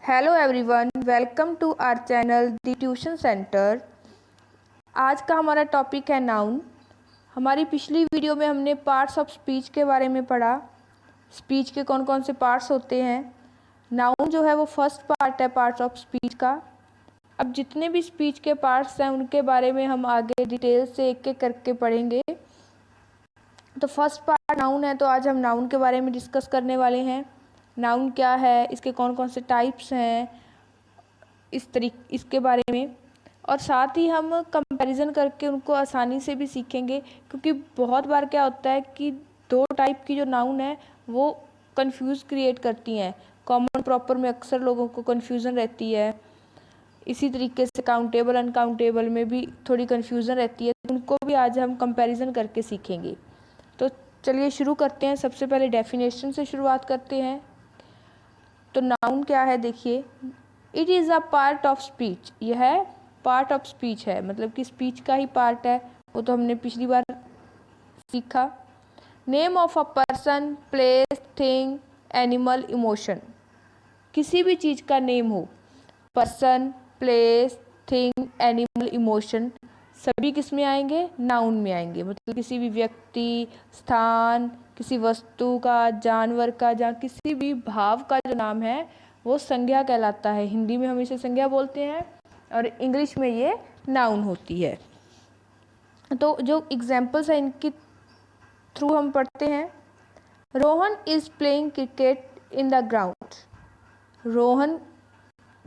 Hello everyone, welcome to our channel the tuition centre. आज का हमारा टॉपिक है नाउन। हमारी पिछली वीडियो में हमने पार्ट्स ऑफ स्पीच के बारे में पढ़ा। स्पीच के कौन कौन से पार्ट्स होते हैं। नाउन जो है वो फर्स्ट पार्ट है पार्ट्स ऑफ स्पीच का। अब जितने भी स्पीच के पार्ट्स हैं उनके बारे में हम आगे डिटेल से एक एक करके पढ़ेंगे। तो फर्स्ट पार्ट नाउन है, तो आज हम नाउन के बारे में डिस्कस करने वाले हैं। नाउन क्या है, इसके कौन कौन से टाइप्स हैं, इसके बारे में, और साथ ही हम कंपैरिजन करके उनको आसानी से भी सीखेंगे। क्योंकि बहुत बार क्या होता है कि दो टाइप की जो नाउन है वो कंफ्यूज क्रिएट करती हैं। कॉमन प्रॉपर में अक्सर लोगों को कन्फ्यूज़न रहती है। इसी तरीके से काउंटेबल अनकाउंटेबल में भी थोड़ी कन्फ्यूज़न रहती है। उनको भी आज हम कंपैरिजन करके सीखेंगे। तो चलिए शुरू करते हैं। सबसे पहले डेफिनेशन से शुरुआत करते हैं। तो नाउन क्या है, देखिए, it is a part of speech. यह पार्ट ऑफ स्पीच है, मतलब कि स्पीच का ही पार्ट है। वो तो हमने पिछली बार सीखा। Name of a person, place, thing, animal, emotion. किसी भी चीज़ का नेम हो, person, place, thing, animal, emotion, सभी किस में आएंगे? नाउन में आएंगे। मतलब किसी भी व्यक्ति, स्थान, किसी वस्तु का, जानवर का, या किसी भी भाव का जो नाम है वो संज्ञा कहलाता है। हिंदी में हम इसे संज्ञा बोलते हैं और इंग्लिश में ये नाउन होती है। तो जो एग्जाम्पल्स हैं इनके थ्रू हम पढ़ते हैं। Rohan is playing cricket in the ground. Rohan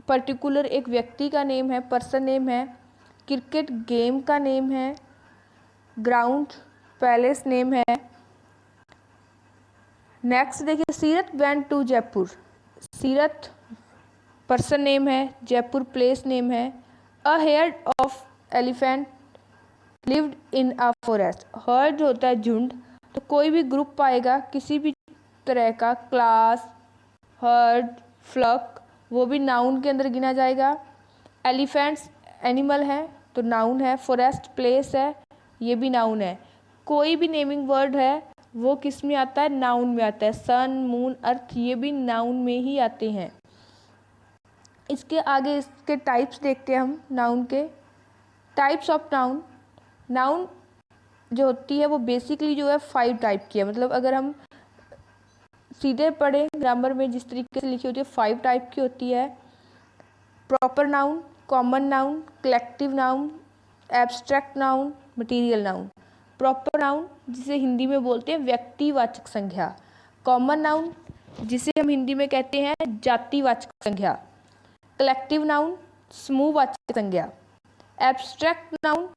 particular एक व्यक्ति का नेम है, पर्सन नेम है। क्रिकेट गेम का नेम है। ग्राउंड पैलेस नेम है। नेक्स्ट देखिए, सीरत वेंट टू जयपुर। सीरत पर्सन नेम है, जयपुर प्लेस नेम है। A herd of elephant lived in a forest. Herd होता है झुंड, तो कोई भी ग्रुप आएगा किसी भी तरह का, क्लास, हर्ड, फ्लक, वो भी नाउन के अंदर गिना जाएगा। एलिफेंट्स एनिमल है तो नाउन है। फॉरेस्ट प्लेस है, ये भी नाउन है। कोई भी नेमिंग वर्ड है वो किस में आता है? नाउन में आता है। सन, मून, अर्थ, ये भी नाउन में ही आते हैं। इसके आगे इसके टाइप्स देखते हैं हम नाउन के। Types of noun. नाउन जो होती है वो बेसिकली जो है 5 टाइप की है। मतलब अगर हम सीधे पढ़े ग्रामर में जिस तरीके से लिखी होती है 5 टाइप की होती है। Proper noun, common noun, collective noun, abstract noun, material noun. Proper noun जिसे हिंदी में बोलते हैं व्यक्तिवाचक संज्ञा। कॉमन नाउन जिसे हम हिंदी में कहते हैं जातिवाचक संज्ञा। कलेक्टिव नाउन समूहवाचक संज्ञा। एब्स्ट्रैक्ट नाउन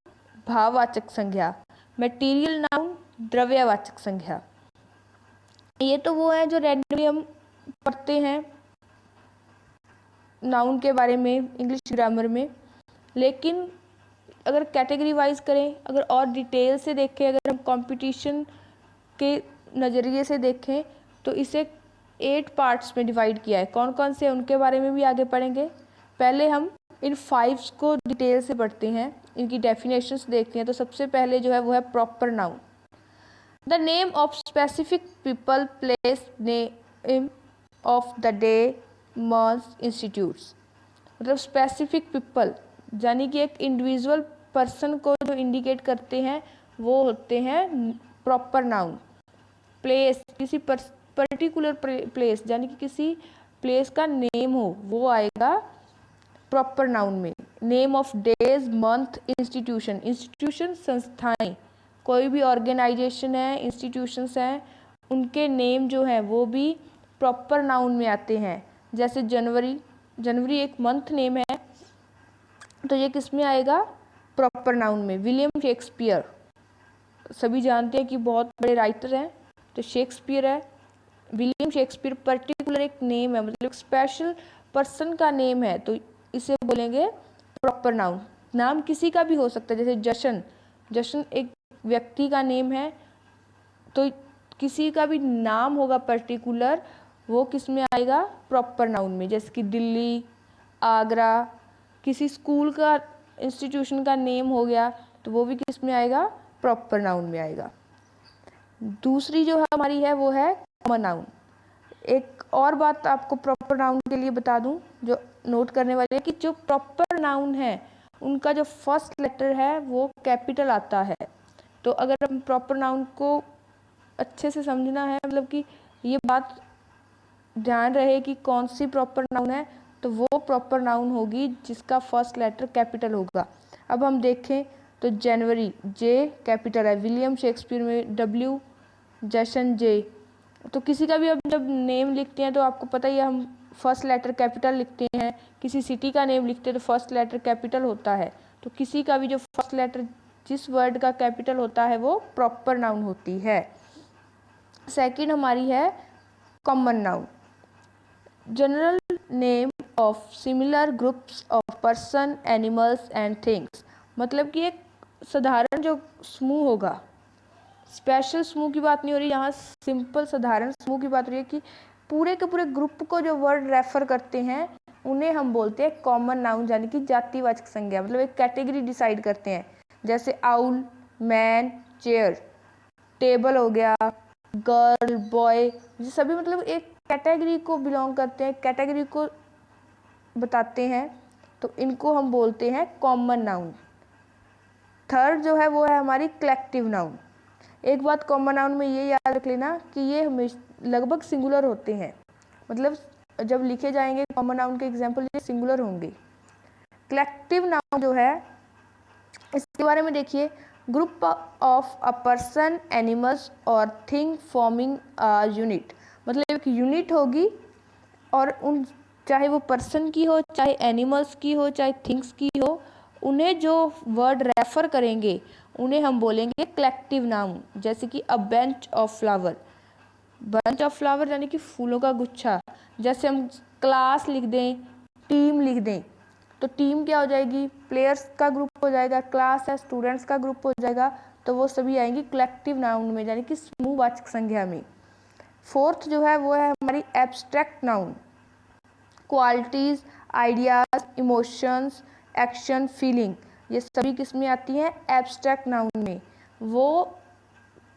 भाववाचक संज्ञा। मटीरियल नाउन द्रव्यवाचक संज्ञा। ये तो वो है जो रैंडमली हम पढ़ते हैं नाउन के बारे में इंग्लिश ग्रामर में। लेकिन अगर कैटेगरी वाइज करें, अगर और डिटेल से देखें, अगर हम कंपटीशन के नज़रिए से देखें तो इसे 8 पार्ट्स में डिवाइड किया है। कौन कौन से उनके बारे में भी आगे पढ़ेंगे। पहले हम इन 5 को डिटेल से पढ़ते हैं, इनकी डेफिनेशंस देखते हैं। तो सबसे पहले जो है वो है proper noun. The name of specific people, place, name of the day, month, institutes. मतलब स्पेसिफिक पीपल यानी कि एक इंडिविजुअल पर्सन को जो इंडिकेट करते हैं वो होते हैं प्रॉपर नाउन। प्लेस किसी पर्टिकुलर प्लेस यानी कि किसी प्लेस का नेम हो वो आएगा प्रॉपर नाउन में। Name of days, month, institution. Institution संस्थाएं, कोई भी ऑर्गेनाइजेशन है, इंस्टीट्यूशंस हैं, उनके नेम जो हैं वो भी प्रॉपर नाउन में आते हैं। जैसे जनवरी, जनवरी एक मंथ नेम है तो ये किस में आएगा? प्रॉपर नाउन में। विलियम शेक्सपियर, सभी जानते हैं कि बहुत बड़े राइटर हैं, तो शेक्सपियर है। विलियम शेक्सपियर पर्टिकुलर एक नेम है, मतलब एक स्पेशल पर्सन का नेम है, तो इसे बोलेंगे प्रॉपर नाउन। नाम किसी का भी हो सकता है, जैसे जशन, जशन एक व्यक्ति का नेम है, तो किसी का भी नाम होगा पर्टिकुलर, वो किस में आएगा? प्रॉपर नाउन में। जैसे कि दिल्ली, आगरा, किसी स्कूल का, इंस्टीट्यूशन का नेम हो गया तो वो भी किस में आएगा? प्रॉपर नाउन में आएगा। दूसरी जो हमारी है वो है कॉमन नाउन। एक और बात आपको प्रॉपर नाउन के लिए बता दूं जो नोट करने वाली है कि जो प्रॉपर नाउन है उनका जो फर्स्ट लेटर है वो कैपिटल आता है। तो अगर हम प्रॉपर नाउन को अच्छे से समझना है, मतलब कि ये बात ध्यान रहे कि कौन सी प्रॉपर नाउन है, तो वो प्रॉपर नाउन होगी जिसका फर्स्ट लेटर कैपिटल होगा। अब हम देखें तो जनवरी जे कैपिटल है, विलियम शेक्सपियर में डब्ल्यू, जशन जे। तो किसी का भी अब जब नेम लिखते हैं तो आपको पता ही है हम फर्स्ट लेटर कैपिटल लिखते हैं, किसी सिटी का नेम लिखते हैं तो फर्स्ट लेटर कैपिटल होता है। तो किसी का भी जो फर्स्ट लेटर जिस वर्ड का कैपिटल होता है वो प्रॉपर नाउन होती है। सेकंड हमारी है common noun, general name of similar groups of person, animals and things. मतलब कि एक साधारण जो समूह होगा, स्पेशल समूह की बात नहीं हो रही यहाँ, सिंपल साधारण समूह की बात हो रही है कि पूरे के पूरे ग्रुप को जो वर्ड रेफर करते हैं उन्हें हम बोलते हैं कॉमन नाउन, यानी कि जातिवाचक संज्ञा। मतलब एक कैटेगरी डिसाइड करते हैं, जैसे आउल, मैन, चेयर, टेबल हो गया, गर्ल, बॉय, ये सभी मतलब एक कैटेगरी को बिलोंग करते हैं, कैटेगरी को बताते हैं, तो इनको हम बोलते हैं कॉमन नाउन। थर्ड जो है वो है हमारी कलेक्टिव नाउन। एक बात कॉमन नाउन में ये याद रख लेना कि ये हमेशा लगभग सिंगुलर होते हैं, मतलब जब लिखे जाएंगे कॉमन नाउन के एग्जाम्पल ये सिंगुलर होंगे। कलेक्टिव नाउन जो है इसके बारे में देखिए, group of a person, animals और थिंग फॉर्मिंग अ यूनिट। मतलब एक यूनिट होगी और उन चाहे वो पर्सन की हो, चाहे एनिमल्स की हो, चाहे थिंग्स की हो, उन्हें जो वर्ड रेफर करेंगे उन्हें हम बोलेंगे कलेक्टिव नाउन। जैसे कि अ bench of flower, bunch of flower यानी कि फूलों का गुच्छा। जैसे हम क्लास लिख दें, टीम लिख दें, तो टीम क्या हो जाएगी, प्लेयर्स का ग्रुप हो जाएगा, क्लास है स्टूडेंट्स का ग्रुप हो जाएगा, तो वो सभी आएंगी कलेक्टिव नाउन में, यानी कि समूहवाचक संज्ञा में। फोर्थ जो है वो है हमारी abstract noun, qualities, ideas, emotions, action, feeling, ये सभी किस में आती हैं, एब्स्ट्रैक्ट नाउन में। वो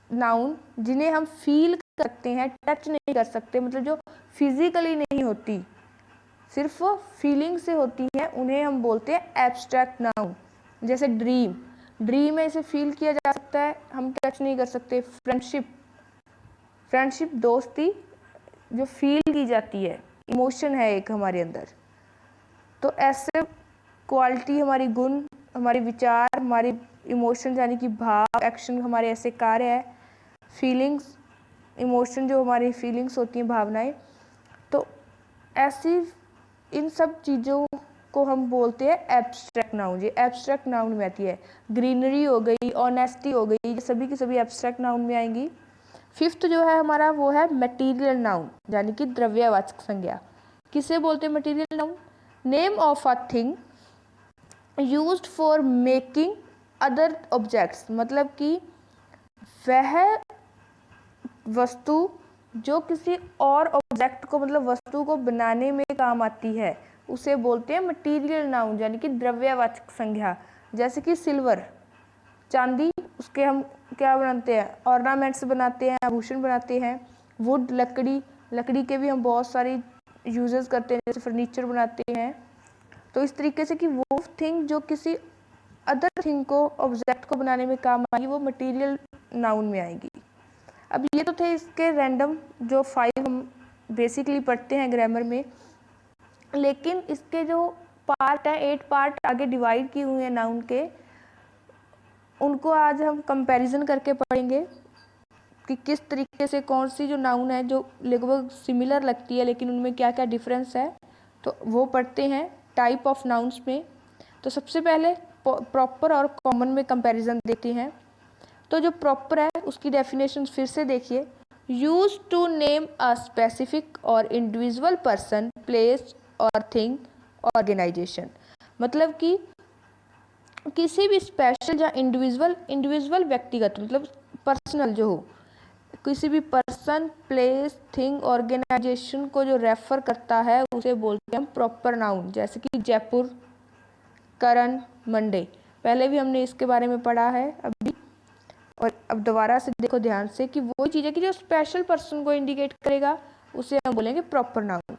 नाउन जिन्हें हम फील करते हैं, टच नहीं कर सकते, मतलब जो फिजिकली नहीं होती, सिर्फ फीलिंग से होती हैं, उन्हें हम बोलते हैं एब्स्ट्रैक्ट नाउन। जैसे ड्रीम, ड्रीम में इसे फील किया जा सकता है, हम टच नहीं कर सकते। फ्रेंडशिप, फ्रेंडशिप दोस्ती जो फील की जाती है, इमोशन है एक हमारे अंदर। तो ऐसे क्वालिटी हमारी गुण, हमारे विचार, हमारे इमोशन यानी कि भाव, एक्शन हमारे ऐसे कार्य है, फीलिंग्स, इमोशन जो हमारी फीलिंग्स होती हैं, भावनाएं। तो ऐसी इन सब चीज़ों को हम बोलते हैं एब्स्ट्रैक्ट नाउन। ये एब्स्ट्रैक्ट नाउन में आती है। ग्रीनरी हो गई, ऑनेस्टी हो गई, ये सभी की सभी एब्स्ट्रैक्ट नाउन में आएंगी। फिफ्थ जो है हमारा वो है मटेरियल नाउन, यानी कि द्रव्यवाचक संज्ञा। किसे बोलते हैं material noun, name of a thing used for making other objects. मतलब कि वह वस्तु जो किसी और ऑब्जेक्ट को, मतलब वस्तु को बनाने में काम आती है, उसे बोलते हैं मटेरियल नाउन, यानी कि द्रव्यवाचक संज्ञा। जैसे कि सिल्वर, चांदी, उसके हम क्या बनाते हैं, ऑर्नामेंट्स बनाते हैं, आभूषण बनाते हैं। वुड, लकड़ी, लकड़ी के भी हम बहुत सारी यूजेस करते हैं, जैसे फर्नीचर बनाते हैं। तो इस तरीके से कि वो थिंग जो किसी अदर थिंग को, ऑब्जेक्ट को बनाने में काम आएगी, वो मटेरियल नाउन में आएगी। अब ये तो थे इसके रैंडम जो 5 हम बेसिकली पढ़ते हैं ग्रामर में, लेकिन इसके जो पार्ट है, 8 पार्ट आगे डिवाइड किए हुए हैं नाउन के, उनको आज हम कंपैरिजन करके पढ़ेंगे कि किस तरीके से कौन सी जो नाउन है जो लगभग सिमिलर लगती है लेकिन उनमें क्या क्या डिफरेंस है, तो वो पढ़ते हैं टाइप ऑफ नाउन्स में। तो सबसे पहले प्रॉपर और कॉमन में कंपैरिजन देखते हैं। तो जो प्रॉपर है उसकी डेफिनेशन फिर से देखिए, use to name a specific और इंडिविजुअल पर्सन, प्लेस और थिंग, ऑर्गेनाइजेशन। मतलब कि किसी भी स्पेशल या इंडिविजुअल व्यक्तिगत, मतलब पर्सनल जो हो, किसी भी पर्सन, प्लेस, थिंग, ऑर्गेनाइजेशन को जो रेफर करता है उसे बोलते हैं हम प्रॉपर नाउन। जैसे कि जयपुर, करण, मंडे, पहले भी हमने इसके बारे में पढ़ा है अभी। और अब दोबारा से देखो ध्यान से कि वो चीज़ है कि जो स्पेशल पर्सन को इंडिकेट करेगा उसे हम बोलेंगे प्रॉपर नाउन।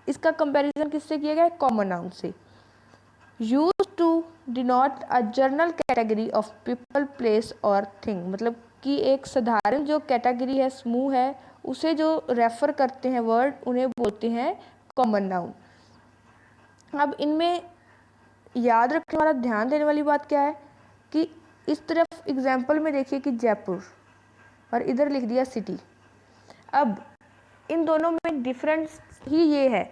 इसका कंपैरिजन किससे किया गया है? कॉमन नाउन से। Use to denote a general category of people, place और थिंग, मतलब कि एक साधारण जो कैटेगरी है, समूह है, उसे जो रेफर करते हैं वर्ड, उन्हें बोलते हैं कॉमन नाउन। अब इनमें याद रखने वाला, ध्यान देने वाली बात क्या है कि इस तरफ एग्जाम्पल में देखिए कि जयपुर, और इधर लिख दिया सिटी। अब इन दोनों में डिफरेंस ही ये है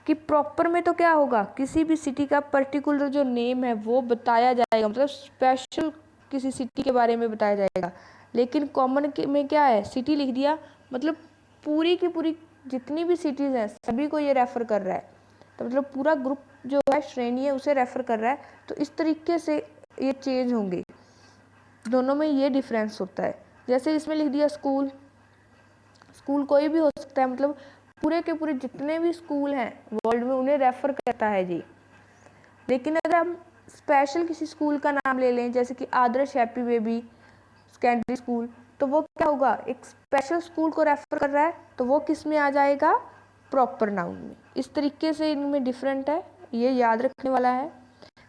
कि प्रॉपर में तो क्या होगा, किसी भी सिटी का पर्टिकुलर जो नेम है वो बताया जाएगा, मतलब स्पेशल किसी सिटी के बारे में बताया जाएगा। लेकिन कॉमन में क्या है, सिटी लिख दिया, मतलब पूरी की पूरी जितनी भी सिटीज़ हैं सभी को ये रेफ़र कर रहा है, तो मतलब पूरा ग्रुप जो है, श्रेणी है, उसे रेफ़र कर रहा है। तो इस तरीके से ये चेंज होंगे, दोनों में ये डिफरेंस होता है। जैसे इसमें लिख दिया स्कूल, स्कूल कोई भी हो सकता है, मतलब पूरे के पूरे जितने भी स्कूल हैं वर्ल्ड में उन्हें रेफ़र करता है जी। लेकिन अगर हम स्पेशल किसी स्कूल का नाम ले लें, जैसे कि आदर्श हैप्पी बेबी सेकेंडरी स्कूल, तो वो क्या होगा, एक स्पेशल स्कूल को रेफ़र कर रहा है, तो वो किस में आ जाएगा, प्रॉपर नाउन में। इस तरीके से इनमें डिफरेंट है, ये याद रखने वाला है।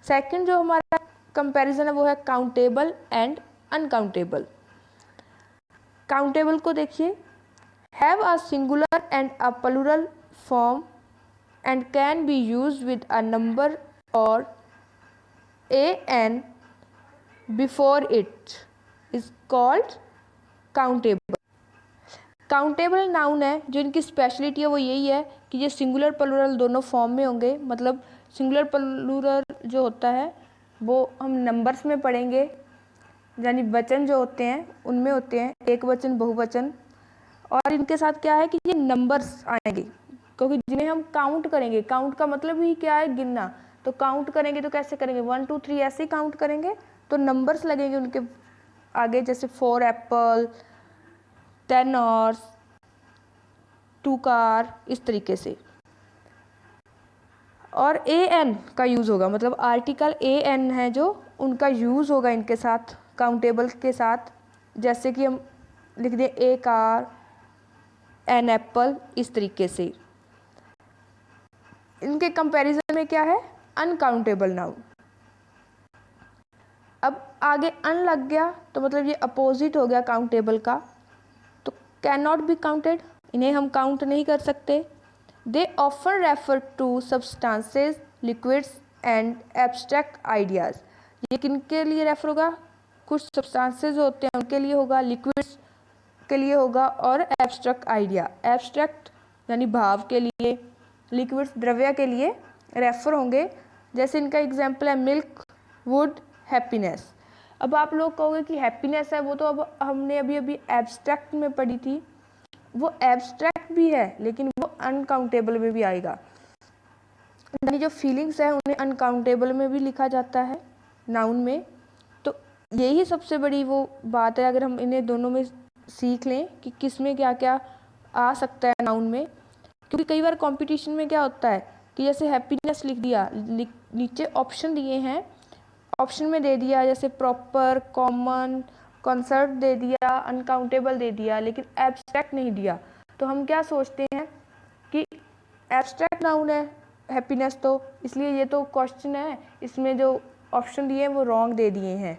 सेकंड जो हमारा कंपैरिजन है वो है काउंटेबल एंड अनकाउंटेबल। काउंटेबल को देखिए, have a singular and a plural form and can be used with a number or an before it is called countable। Countable noun है, जो इनकी स्पेशलिटी है वो यही है कि ये सिंगुलर प्लूरल दोनों फॉर्म में होंगे। मतलब सिंगुलर प्लूरल जो होता है वो हम नंबर्स में पढ़ेंगे, यानी वचन जो होते हैं उनमें होते हैं, एक वचन, बहुवचन। और इनके साथ क्या है कि ये नंबर्स आएंगे, क्योंकि जिन्हें हम काउंट करेंगे, काउंट का मतलब ही क्या है, गिनना। तो काउंट करेंगे तो कैसे करेंगे, 1 2 3 ऐसे ही काउंट करेंगे, तो नंबर्स लगेंगे उनके आगे, जैसे 4 एप्पल, 10 हॉर्स, 2 कार, इस तरीके से। और ए एन का यूज़ होगा, मतलब आर्टिकल ए एन है जो, उनका यूज़ होगा इनके साथ, काउंटेबल के साथ। जैसे कि हम लिख दें ए कार, एन एप्पल, इस तरीके से। इनके कंपैरिजन में क्या है, अनकाउंटेबल नाउन। अब आगे अन लग गया तो मतलब ये अपोजिट हो गया काउंटेबल का, तो कैन नॉट बी काउंटेड, इन्हें हम काउंट नहीं कर सकते। दे offer refer to substances, liquids and abstract ideas. ये किन के लिए रेफर होगा, कुछ सब्सटेंसेस होते हैं उनके लिए होगा, लिक्विड्स के लिए होगा, और एब्स्ट्रैक्ट आइडिया, एब्स्ट्रैक्ट यानी भाव के लिए, लिक्विड्स द्रव्य के लिए रेफर होंगे। जैसे इनका एग्जाम्पल है मिल्क, वुड, हैप्पीनेस। अब आप लोग कहोगे कि हैप्पीनेस है वो तो अब हमने अभी अभी एब्स्ट्रैक्ट में पढ़ी थी, वो एब्स्ट्रैक्ट भी है लेकिन वो अनकाउंटेबल में भी आएगा, यानी जो फीलिंग्स है उन्हें अनकाउंटेबल में भी लिखा जाता है नाउन में। तो यही सबसे बड़ी वो बात है, अगर हम इन्हें दोनों में सीख लें कि किस में क्या क्या आ सकता है नाउन में। क्योंकि कई बार कंपटीशन में क्या होता है कि जैसे हैप्पीनेस लिख दिया, नीचे ऑप्शन दिए हैं, ऑप्शन में दे दिया जैसे प्रॉपर, कॉमन, कॉन्सर्ट दे दिया, अनकाउंटेबल दे दिया, लेकिन एब्स्ट्रैक्ट नहीं दिया। तो हम क्या सोचते हैं कि एब्स्ट्रैक्ट नाउन है हैप्पीनेस, तो इसलिए ये तो क्वेश्चन है, इसमें जो ऑप्शन दिए हैं वो रॉन्ग दे दिए हैं।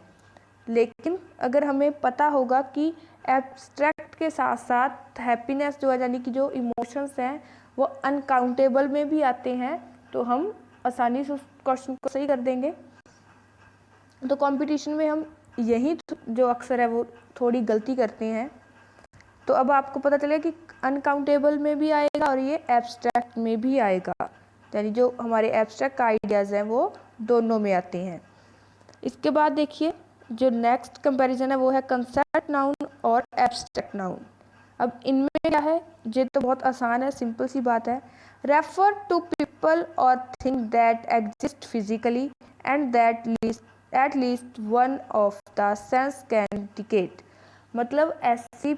लेकिन अगर हमें पता होगा कि एब्स्ट्रैक्ट के साथ साथ हैप्पीनेस जो है, यानी कि जो इमोशंस हैं वो अनकाउंटेबल में भी आते हैं, तो हम आसानी से उस क्वेश्चन को सही कर देंगे। तो कंपटीशन में हम यही जो अक्सर है वो थोड़ी गलती करते हैं। तो अब आपको पता चलेगा कि अनकाउंटेबल में भी आएगा और ये एब्स्ट्रैक्ट में भी आएगा, यानी जो हमारे एब्स्ट्रैक्ट आइडियाज़ हैं वो दोनों में आते हैं। इसके बाद देखिए जो नेक्स्ट कंपैरिजन है वो है कंसेप्ट नाउन और एब्स्ट्रैक्ट नाउन। अब इनमें क्या है, ये तो बहुत आसान है, सिंपल सी बात है। रेफर टू पीपल और thing that exist physically and that at least one of the sense can indicate. मतलब ऐसी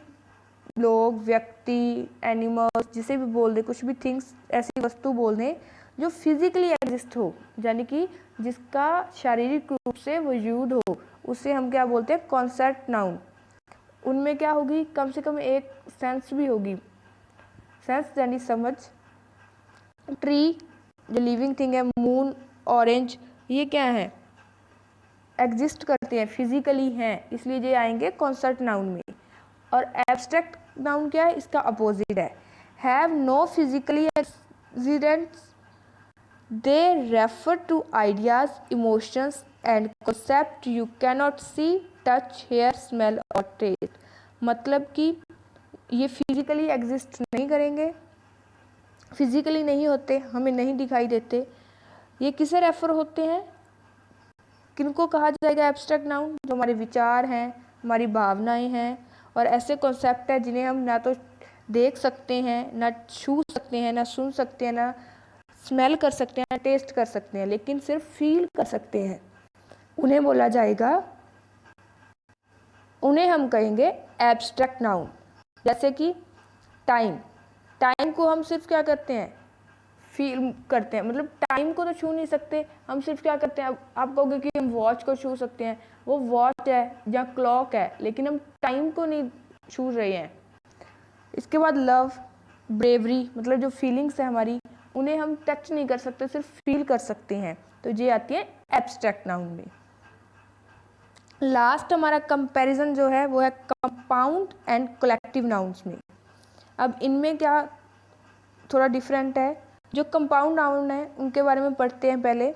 लोग, व्यक्ति, एनिमल्स, जिसे भी बोल दे, कुछ भी थिंग्स, ऐसी वस्तु बोल दें जो फिजिकली एग्जिस्ट हो, यानी कि जिसका शारीरिक रूप से वजूद हो, उसे हम क्या बोलते हैं, कॉन्सेप्ट नाउन। उनमें क्या होगी, कम से कम एक सेंस भी होगी, सेंस यानी समझ। ट्री जो लिविंग थिंग है, मून, ऑरेंज, ये क्या है, एग्जिस्ट करते हैं, फिजिकली हैं, इसलिए ये आएंगे कॉन्सेप्ट नाउन में। और एब्स्ट्रैक्ट नाउन क्या है, इसका अपोजिट है, have no physically existence, they refer to ideas, emotions and concept you cannot see, touch, hear, smell और टेस्ट। मतलब कि ये फिजिकली एग्जिस्ट नहीं करेंगे, फिजिकली नहीं होते, हमें नहीं दिखाई देते। ये किसे रेफर होते हैं, किनको कहा जाएगा एब्स्ट्रैक्ट नाउन, जो हमारे विचार हैं, हमारी भावनाएं हैं और ऐसे कॉन्सेप्ट हैं जिन्हें हम ना तो देख सकते हैं, ना छू सकते हैं, ना सुन सकते हैं, ना स्मेल कर सकते हैं, ना टेस्ट कर सकते हैं, लेकिन सिर्फ फील कर सकते हैं, उन्हें बोला जाएगा, उन्हें हम कहेंगे एब्स्ट्रैक्ट नाउन। जैसे कि टाइम, टाइम को हम सिर्फ क्या करते हैं, फील करते हैं, मतलब टाइम को तो छू नहीं सकते, हम सिर्फ क्या करते हैं, आप कहोगे कि हम वॉच को छू सकते हैं, वो वॉच है या क्लॉक है, लेकिन हम टाइम को नहीं छू रहे हैं। इसके बाद लव, ब्रेवरी, मतलब जो फीलिंग्स है हमारी, उन्हें हम टच नहीं कर सकते, सिर्फ फील कर सकते हैं, तो ये आती है एब्स्ट्रैक्ट नाउन में। लास्ट हमारा कंपैरिजन जो है वो है कंपाउंड एंड कलेक्टिव नाउन्स में। अब इनमें क्या थोड़ा डिफरेंट है, जो कंपाउंड नाउन है उनके बारे में पढ़ते हैं पहले।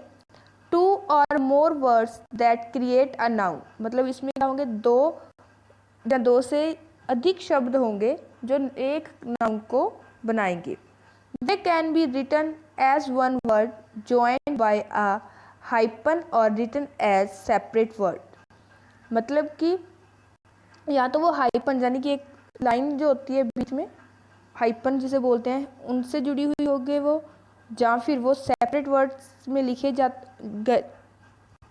टू और more words that create a noun, मतलब इसमें क्या होंगे, दो या दो से अधिक शब्द होंगे जो एक नाउन को बनाएंगे। They can be written as one word joined by a hyphen और रिटन एज सेपरेट वर्ड। मतलब कि या तो वो हाइपन यानी कि एक लाइन जो होती है बीच में, हाइपन जिसे बोलते हैं, उनसे जुड़ी हुई होगी वो, या फिर वो सेपरेट वर्ड्स में लिखे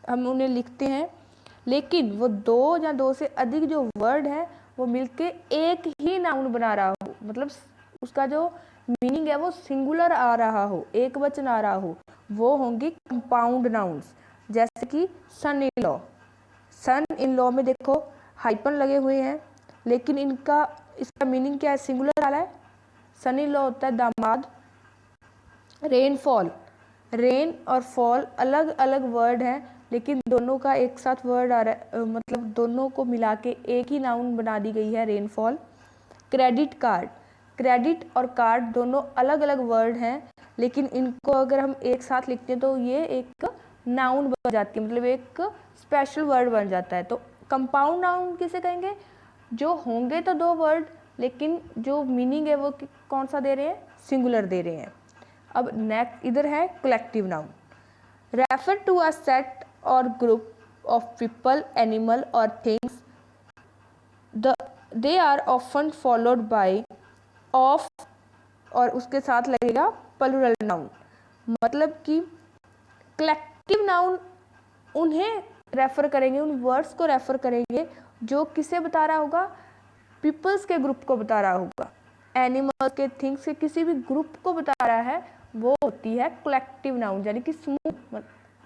हम उन्हें लिखते हैं, लेकिन वो दो या दो से अधिक जो वर्ड है वो मिलके एक ही नाउन बना रहा हो, मतलब उसका जो मीनिंग है वो सिंगुलर आ रहा हो, एक वचन आ रहा हो, वो होंगी कंपाउंड नाउन्स। जैसे कि सन in law, sun in law में देखो हाइपन लगे हुए हैं, लेकिन इसका मीनिंग क्या है, सिंगुलर आ रहा है, सन इन लॉ होता है दामाद। रेनफॉल, रेन और फॉल अलग अलग वर्ड हैं, लेकिन दोनों का एक साथ वर्ड आ रहा है, मतलब दोनों को मिला के एक ही नाउन बना दी गई है, रेनफॉल। क्रेडिट कार्ड, क्रेडिट और कार्ड दोनों अलग अलग वर्ड हैं, लेकिन इनको अगर हम एक साथ लिखते हैं तो ये एक नाउन बन जाती है, मतलब एक स्पेशल वर्ड बन जाता है। तो कंपाउंड नाउन किसे कहेंगे, जो होंगे तो दो वर्ड, लेकिन जो मीनिंग है वो कौन सा दे रहे हैं, सिंगुलर दे रहे हैं। अब नेक्स्ट इधर है collective noun, refer to a set और ग्रुप ऑफ पीपल, एनिमल और things, they are often followed by of और उसके साथ लगेगा प्लूरल नाउन। मतलब कि कलेक्टिव नाउन उन्हें रेफर करेंगे, उन वर्ड्स को रेफर करेंगे जो किसे बता रहा होगा, पीपल्स के ग्रुप को बता रहा होगा, एनिमल्स के, थिंग्स के, किसी भी ग्रुप को बता रहा है, वो होती है कलेक्टिव नाउन, यानी कि समूह।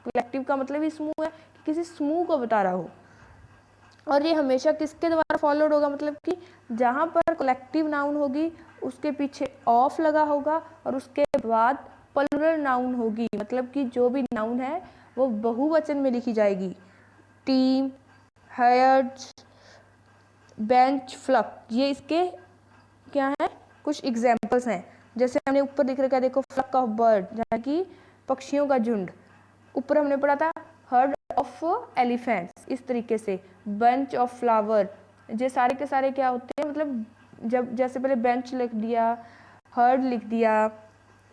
कलेक्टिव का मतलब ही समूह है, कि किसी समूह को बता रहा हो। और ये हमेशा किसके द्वारा फॉलोड होगा, मतलब कि जहाँ पर कलेक्टिव नाउन होगी उसके पीछे ऑफ लगा होगा और उसके बाद प्लूरल नाउन होगी, मतलब कि जो भी नाउन है वो बहुवचन में लिखी जाएगी। टीम, हर्ड्स, बेंच, फ्लक, ये इसके क्या है, कुछ एग्जाम्पल्स हैं। जैसे हमने ऊपर दिख रखा है, देखो, फ्लक ऑफ बर्ड, यानी कि पक्षियों का झुंड। ऊपर हमने पढ़ा था हर्ड ऑफ एलिफेंट्स, इस तरीके से बंच ऑफ फ्लावर, ये सारे के सारे क्या होते हैं, मतलब जब जैसे पहले बेंच लिख दिया, हर्ड लिख दिया,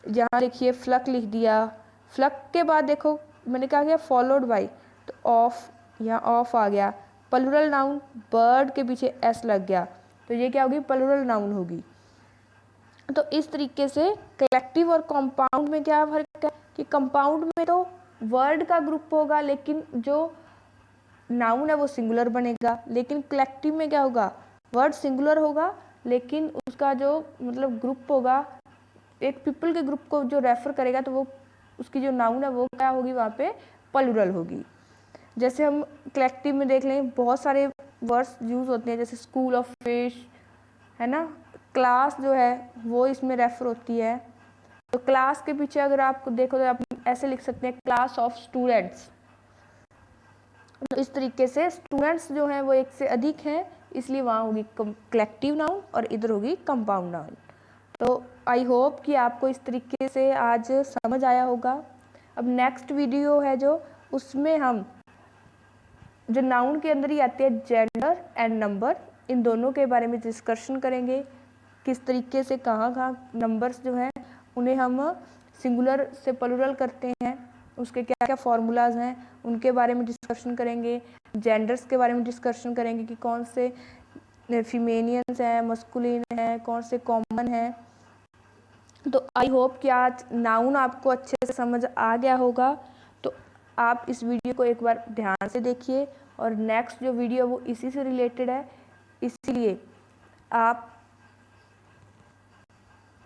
यहाँ लिखिए फ्लक लिख दिया, फ्लक के बाद देखो मैंने कहा गया फॉलोड बाय, तो ऑफ, यहाँ ऑफ आ गया, प्लूरल नाउन, बर्ड के पीछे एस लग गया, तो ये क्या होगी, प्लूरल नाउन होगी। तो इस तरीके से कलेक्टिव और कंपाउंड में क्या फर्क है, कि कंपाउंड में तो वर्ड का ग्रुप होगा, लेकिन जो नाउन है वो सिंगुलर बनेगा, लेकिन कलेक्टिव में क्या होगा, वर्ड सिंगुलर होगा, लेकिन उसका जो मतलब ग्रुप होगा, एक पीपल के ग्रुप को जो रेफर करेगा, तो वो उसकी जो नाउन है वो क्या होगी, वहाँ पे प्लूरल होगी। जैसे हम कलेक्टिव में देख लें, बहुत सारे वर्ड्स यूज होते हैं, जैसे स्कूल ऑफ फिश, है ना, क्लास जो है वो इसमें रेफर होती है। तो क्लास के पीछे अगर आपको देखो तो आप ऐसे लिख सकते हैं क्लास ऑफ स्टूडेंट्स। तो इस तरीके से स्टूडेंट्स जो हैं वो एक से अधिक हैं, इसलिए वहाँ होगी कलेक्टिव नाउन और इधर होगी कंपाउंड नाउन। तो आई होप कि आपको इस तरीके से आज समझ आया होगा। अब नेक्स्ट वीडियो है जो, उसमें हम जो नाउन के अंदर ही आते हैं जेंडर एंड नंबर, इन दोनों के बारे में डिस्कशन करेंगे। किस तरीके से कहाँ कहाँ नंबर्स जो हैं उन्हें हम सिंगुलर से प्लूरल करते हैं, उसके क्या क्या फार्मूलाज हैं उनके बारे में डिस्कशन करेंगे। जेंडर्स के बारे में डिस्कशन करेंगे कि कौन से फीमेनियंस हैं, मस्कुलिन हैं, कौन से कॉमन हैं। तो आई होप कि आज नाउन आपको अच्छे से समझ आ गया होगा। तो आप इस वीडियो को एक बार ध्यान से देखिए और नेक्स्ट जो वीडियो वो इसी से रिलेटेड है, इसीलिए आप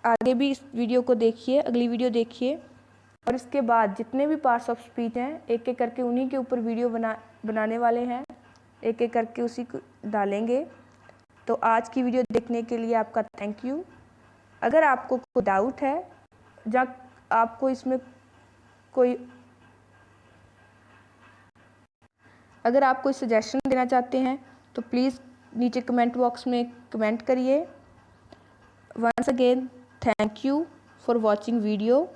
आगे भी इस वीडियो को देखिए, अगली वीडियो देखिए। और इसके बाद जितने भी पार्ट्स ऑफ स्पीच हैं एक एक करके उन्हीं के ऊपर वीडियो बनाने वाले हैं, एक एक करके उसी को डालेंगे। तो आज की वीडियो देखने के लिए आपका थैंक यू। अगर आपको कोई डाउट है या आपको इसमें कोई अगर आप कोई सजेशन देना चाहते हैं तो प्लीज़ नीचे कमेंट बॉक्स में कमेंट करिए। Once again thank you for watching video.